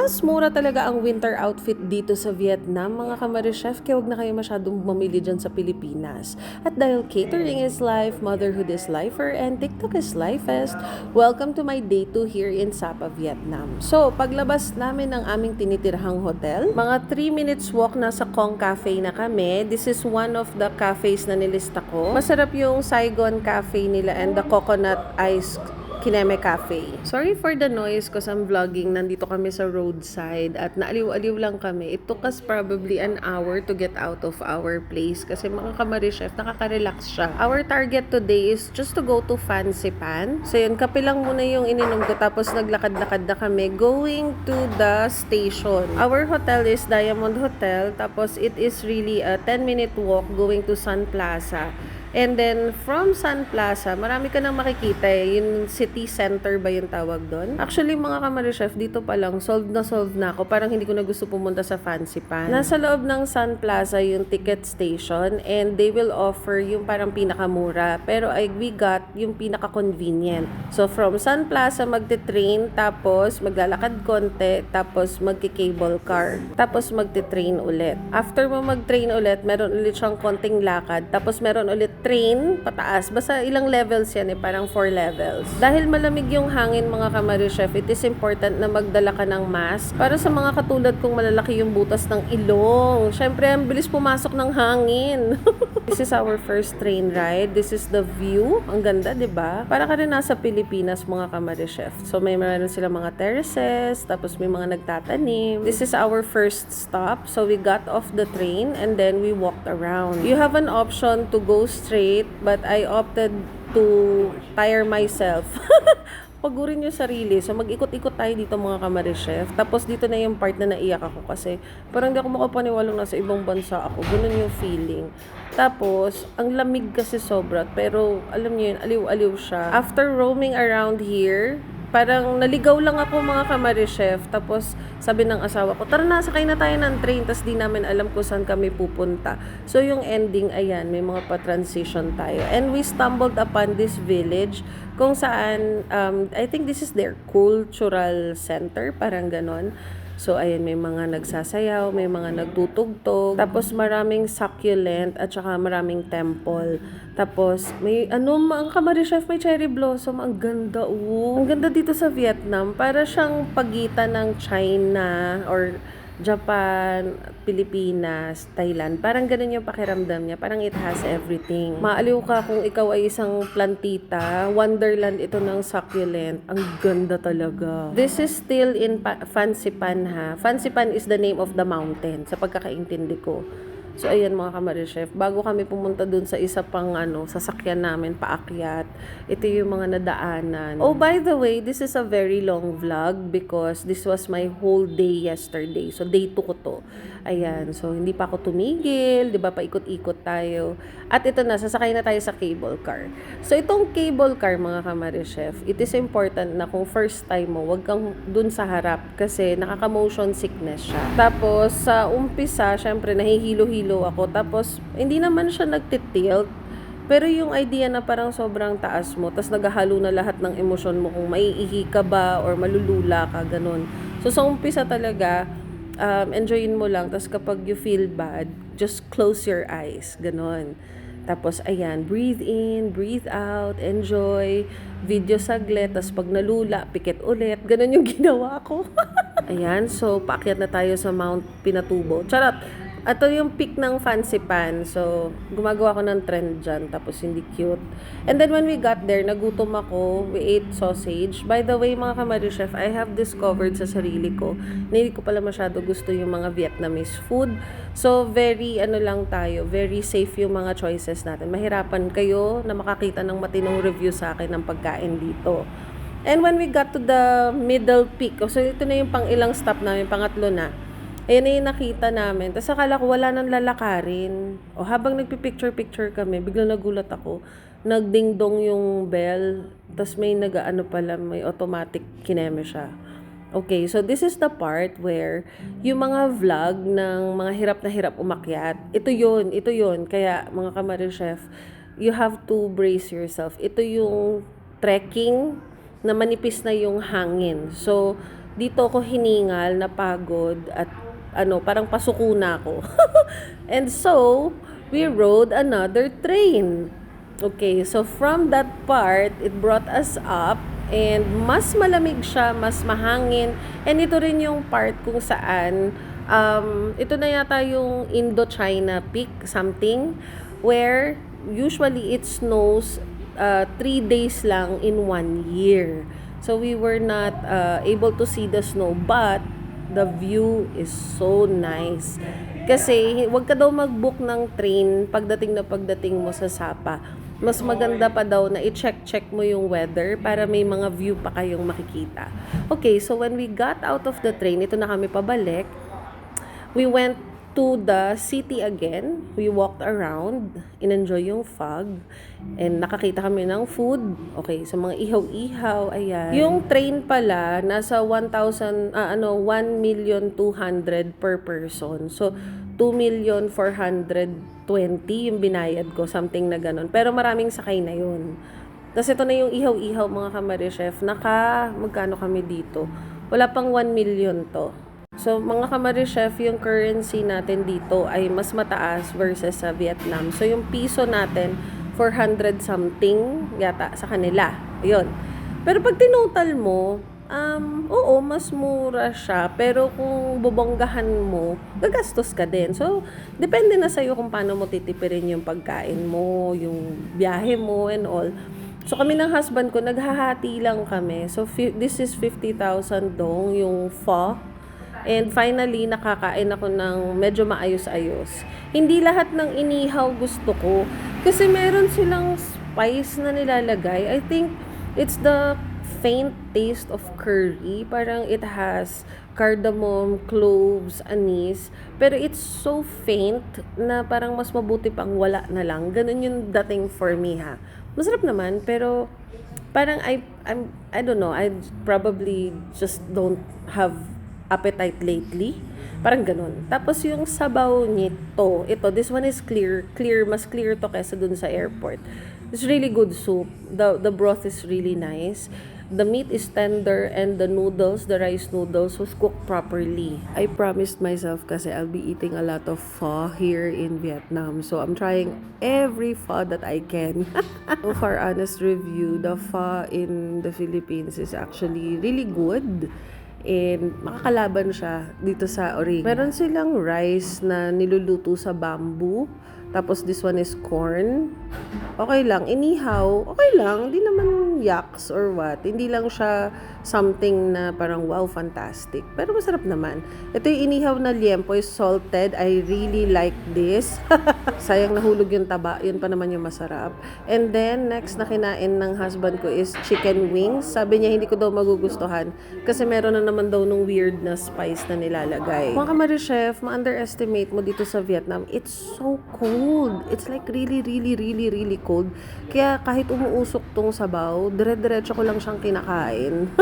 Mas mura talaga ang winter outfit dito sa Vietnam, mga ka-Marichef, kaya huwag na kayo masyadong mamili dyan sa Pilipinas. At dahil catering is life, motherhood is lifer, and TikTok is lifest, welcome to my day 2 here in Sapa, Vietnam. So, paglabas namin ng aming tinitirhang hotel, mga 3 minutes walk nasa Kong Cafe na kami. This is one of the cafes na nilista ko. Masarap yung Saigon Cafe nila and the coconut ice Kineme Cafe. Sorry for the noise because I'm vlogging. Nandito kami sa roadside at naaliw-aliw lang kami. It took us probably an hour to get out of our place kasi mga ka-Marichef, nakaka-relax siya. Our target today is just to go to Fancy Pan. So yun, kape lang muna yung ininom ko tapos naglakad-lakad na kami going to the station. Our hotel is Diamond Hotel tapos it is really a 10-minute walk going to Sun Plaza. And then, from Sun Plaza, marami ka nang makikita yung city center ba yung tawag doon? Actually, mga ka-Marichef, dito pa lang, solved na ako. Parang hindi ko na gusto pumunta sa Fancy Pan. Nasa loob ng Sun Plaza yung ticket station and they will offer yung parang pinakamura. Pero we got yung pinaka-convenient. So, from Sun Plaza, magte-train, tapos maglalakad konti, tapos magki-cable car. Tapos magte-train ulit. After mo mag-train ulit, meron ulit siyang konting lakad. Tapos meron ulit train pataas. Basta ilang levels yan parang 4 levels. Dahil malamig yung hangin, mga ka-Marichef, it is important na magdala ka ng mask para sa mga katulad kong malalaki yung butas ng ilong. Syempre, ang bilis pumasok ng hangin. This is our first train ride. This is the view. Ang ganda, 'di ba? Para ka rin nasa Pilipinas, mga ka-Marichef. So may meron sila mga terraces, tapos may mga nagtatanim. This is our first stop. So we got off the train and then we walked around. You have an option to go straight, but I opted to tire myself. Pagurin yung sarili. So, mag-ikot-ikot tayo dito, mga ka-Marichef. Tapos, dito na yung part na naiyak ako kasi parang di ako makapaniwalang nasa ibang bansa ako. Ganun yung feeling. Tapos, ang lamig kasi sobra. Pero, alam niyo yun, aliw-aliw siya. After roaming around here, parang naligaw lang ako, mga ka-Marichef. Tapos, sabi ng asawa ko, tara na, sakay na tayo ng train. Tapos, di namin alam kung saan kami pupunta. So, yung ending, ayan, may mga pa-transition tayo. And we stumbled upon this village kung saan, I think this is their cultural center, parang ganon. So, ayan, may mga nagsasayaw, may mga nagtutugtog, tapos maraming succulent, at saka maraming temple. Tapos, may, mga ka-Marichef, may cherry blossom. Ang ganda, Ang ganda dito sa Vietnam. Para siyang pagitan ng China, or Japan, Pilipinas, Thailand. Parang ganun yung pakiramdam niya. Parang it has everything. Maaliw ka kung ikaw ay isang plantita. Wonderland ito ng succulent. Ang ganda talaga. This is still in Fancy Pan, ha. Fancy Pan is the name of the mountain, sa pagkakaintindi ko. So, ayan, mga ka-Marichef, bago kami pumunta dun sa isa pang sasakyan namin, paakyat, ito yung mga nadaanan. Oh, by the way, this is a very long vlog because this was my whole day yesterday. So, day 2 ko to. Ayan, so hindi pa ako tumigil, di ba, paikot-ikot tayo. At ito na, sasakay na tayo sa cable car. So, itong cable car, mga ka-Marichef, it is important na kung first time mo, wag kang dun sa harap kasi nakaka-motion sickness siya. Tapos, sa umpisa, syempre, nahihilo-hilo ako. Tapos, hindi naman siya nagtitilt. Pero yung idea na parang sobrang taas mo, tapos naghahalo na lahat ng emosyon mo kung maiihi ka ba or malulula ka, ganun. So, sa umpisa talaga, enjoyin mo lang. Tapos kapag you feel bad, just close your eyes, ganun. Tapos, ayan, breathe in, breathe out, enjoy, video saglit, tapos pag nalula, pikit ulit. Ganun yung ginawa ko. Ayan, so, paakyat na tayo sa Mount Pinatubo. Charot! Ito yung peak ng Fancy Pan. So, gumagawa ko ng trend dyan. Tapos, hindi cute. And then, when we got there, nagutom ako. We ate sausage. By the way, mga ka-Marichef, I have discovered sa sarili ko na hindi ko pala masyado gusto yung mga Vietnamese food. So, very, lang tayo. Very safe yung mga choices natin. Mahirapan kayo na makakita ng matinong review sa akin ng pagkain dito. And when we got to the middle peak, so ito na yung pang ilang stop namin, pangatlo na. Ayan na yung nakita namin. Tapos akala ko wala nang lalakarin. O habang nagpipicture-picture kami, biglang nagulat ako. Nagdingdong yung bell. Tapos may pala, may automatic kineme siya. Okay, so this is the part where yung mga vlog ng mga hirap na hirap umakyat, ito yun. Kaya mga ka-Marichef, you have to brace yourself. Ito yung trekking na manipis na yung hangin. So, dito ako hiningal, napagod, at parang pasuko na ako. And so, we rode another train. Okay, so from that part, it brought us up and mas malamig siya, mas mahangin. And ito rin yung part kung saan, ito na yata yung Indochina Peak something, where usually it snows 3 days lang in 1 year. So we were not able to see the snow, but the view is so nice. Kasi wag ka daw mag-book ng train pagdating mo sa Sapa. Mas maganda pa daw na i-check mo yung weather para may mga view pa kayong makikita. Okay, so when we got out of the train, ito na kami pabalik. We went to the city again. We walked around, in-enjoy yung fog, and nakakita kami ng food. Okay, so mga ihaw-ihaw, ayan. Yung train pala, nasa 1,200,000 per person. So, 2,420,000 yung binayad ko, something na ganun. Pero maraming sakay na yun. Tapos ito na yung ihaw-ihaw, mga kamari-chef. Magkano kami dito? Wala pang 1 million to. So, mga kamari-chef, yung currency natin dito ay mas mataas versus sa Vietnam. So, yung piso natin, 400 something yata sa kanila. Ayun. Pero pag tinotal mo, oo, mas mura siya. Pero kung bubonggahan mo, gagastos ka din. So, depende na sa'yo kung paano mo titipirin yung pagkain mo, yung biyahe mo, and all. So, kami ng husband ko, naghahati lang kami. So, this is 50,000 dong, yung pho. And finally, nakakain ako ng medyo maayos-ayos. Hindi lahat ng inihaw gusto ko. Kasi meron silang spice na nilalagay. I think it's the faint taste of curry. Parang it has cardamom, cloves, anise. Pero it's so faint na parang mas mabuti pang wala na lang. Ganun yung dating for me, ha. Masarap naman, pero parang I don't know. I probably just don't have appetite lately. Parang ganun. Tapos yung sabaw nito, this one is clear, mas clear to kaysa dun sa airport. It's really good soup. The broth is really nice. The meat is tender and the rice noodles was cooked properly. I promised myself kasi I'll be eating a lot of pho here in Vietnam. So I'm trying every pho that I can. So for honest review, the pho in the Philippines is actually really good. And makakalaban siya dito sa Orig. Meron silang rice na niluluto sa bamboo. Tapos this one is corn. Okay lang. Inihaw, okay lang. Hindi naman yaks or what. Hindi lang siya something na parang wow, fantastic. Pero masarap naman. Ito yung inihaw na liempo is salted. I really like this. Sayang nahulog yung taba. Yun pa naman yung masarap. And then, next na kinain ng husband ko is chicken wings. Sabi niya, hindi ko daw magugustuhan. Kasi meron na naman daw nung weird na spice na nilalagay. Mga kamari-chef, ma-underestimate mo dito sa Vietnam. It's so cold. It's like really, really, really, really cold. Kaya kahit umuusok tong sabaw, dire-diretso ko lang siyang kinakain.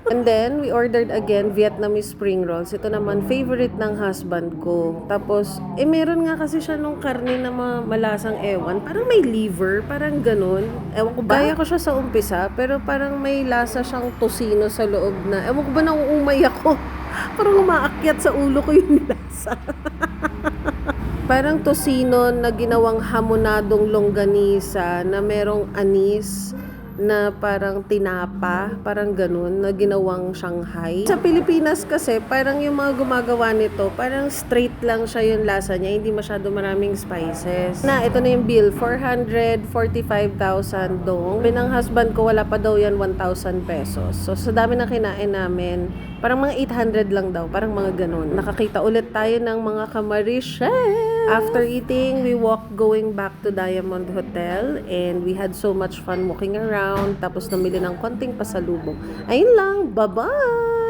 And then, we ordered again Vietnamese spring rolls. Ito naman, favorite ng husband ko. Tapos, meron nga kasi siya nung karne na malasang ewan. Parang may liver, parang ganun. Ewan ko ba? Kaya ko siya sa umpisa, pero parang may lasa siyang tosino sa loob na. Ewan ko ba nauumay ako? Parang umaakyat sa ulo ko yung lasa. Parang tosino na ginawang hamonadong longganisa na merong anis na parang tinapa, parang ganun, na ginawang Shanghai. Sa Pilipinas kasi, parang yung mga gumagawa nito, parang straight lang siya yung lasa niya, hindi masyado maraming spices. Ito na yung bill, 445,000 dong. Binang husband ko, wala pa daw yan 1,000 pesos. So, sa dami na kinain namin, parang mga 800 lang daw, parang mga ganun. Nakakita ulit tayo ng mga kamari-chef. After eating, we walked going back to Diamond Hotel and we had so much fun walking around. Tapos namili ng konting pasalubong. Ayun lang, bye-bye!